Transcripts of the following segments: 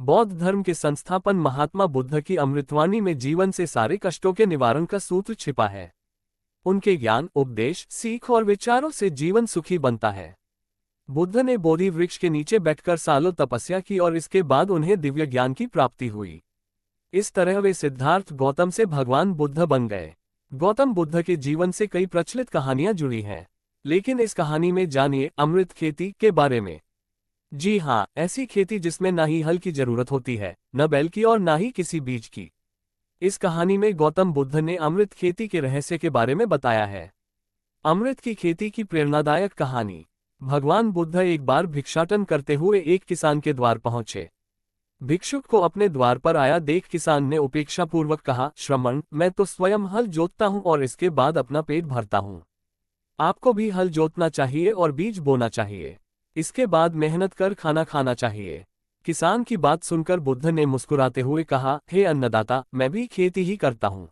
बौद्ध धर्म के संस्थापन महात्मा बुद्ध की अमृतवाणी में जीवन से सारे कष्टों के निवारण का सूत्र छिपा है। उनके ज्ञान, उपदेश, सीख और विचारों से जीवन सुखी बनता है। बुद्ध ने बोधि वृक्ष के नीचे बैठकर सालों तपस्या की और इसके बाद उन्हें दिव्य ज्ञान की प्राप्ति हुई। इस तरह वे सिद्धार्थ गौतम से भगवान बुद्ध बन गए। गौतम बुद्ध के जीवन से कई प्रचलित कहानियां जुड़ी हैं, लेकिन इस कहानी में जानिए अमृत खेती के बारे में। जी हाँ, ऐसी खेती जिसमें ना ही हल की जरूरत होती है, न बैल की और ना ही किसी बीज की। इस कहानी में गौतम बुद्ध ने अमृत खेती के रहस्य के बारे में बताया है। अमृत की खेती की प्रेरणादायक कहानी। भगवान बुद्ध एक बार भिक्षाटन करते हुए एक किसान के द्वार पहुंचे। भिक्षुक को अपने द्वार पर आया देख किसान ने उपेक्षापूर्वक कहा, श्रमण, मैं तो स्वयं हल जोतता हूं और इसके बाद अपना पेट भरता हूं। आपको भी हल जोतना चाहिए और बीज बोना चाहिए। इसके बाद मेहनत कर खाना खाना चाहिए। किसान की बात सुनकर बुद्ध ने मुस्कुराते हुए कहा, हे अन्नदाता, मैं भी खेती ही करता हूँ।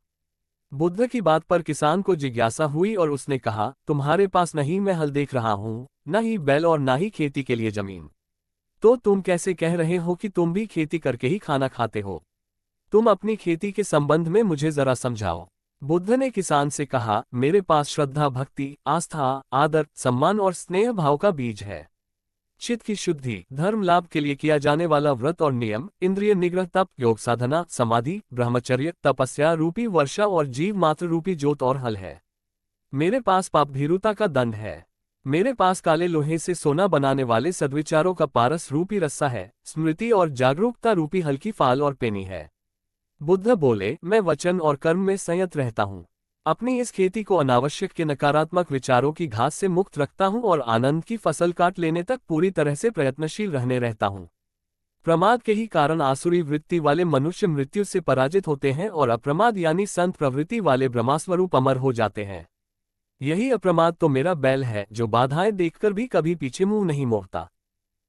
बुद्ध की बात पर किसान को जिज्ञासा हुई और उसने कहा, तुम्हारे पास न ही मैं हल देख रहा हूँ, न ही बैल और न ही खेती के लिए जमीन। तो तुम कैसे कह रहे हो कि तुम भी खेती करके ही खाना खाते हो? तुम अपनी खेती के संबंध में मुझे जरा समझाओ। बुद्ध ने किसान से कहा, मेरे पास श्रद्धा, भक्ति, आस्था, आदर, सम्मान और स्नेह भाव का बीज है। चित्त की शुद्धि, धर्म लाभ के लिए किया जाने वाला व्रत और नियम, इंद्रिय निग्रह, तप, योग साधना, समाधि, ब्रह्मचर्य, तपस्या रूपी वर्षा और जीव मात्र रूपी जोत और हल है। मेरे पास पाप भीरुता का दंड है। मेरे पास काले लोहे से सोना बनाने वाले सद्विचारों का पारस रूपी रस्सा है। स्मृति और जागरूकता रूपी हल्की फाल और पेनी है। बुद्ध बोले, मैं वचन और कर्म में संयत रहता हूँ। अपनी इस खेती को अनावश्यक के नकारात्मक विचारों की घास से मुक्त रखता हूँ और आनंद की फसल काट लेने तक पूरी तरह से प्रयत्नशील रहने रहता हूँ। प्रमाद के ही कारण आसुरी वृत्ति वाले मनुष्य मृत्यु से पराजित होते हैं और अप्रमाद यानी संत प्रवृत्ति वाले ब्रह्मस्वरूप अमर हो जाते हैं। यही अप्रमाद तो मेरा बैल है, जो बाधाएं देखकर भी कभी पीछे मुंह नहीं मोड़ता।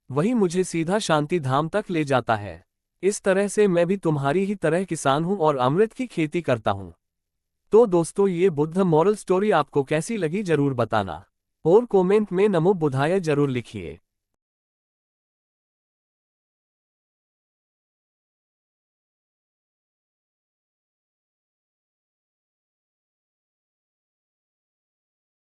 वही मुझे सीधा शांति धाम तक ले जाता है। इस तरह से मैं भी तुम्हारी ही तरह किसान हूँ और अमृत की खेती करता हूँ। तो दोस्तों, ये बुद्ध मॉरल स्टोरी आपको कैसी लगी जरूर बताना और कमेंट में नमो बुद्धाय जरूर लिखिए।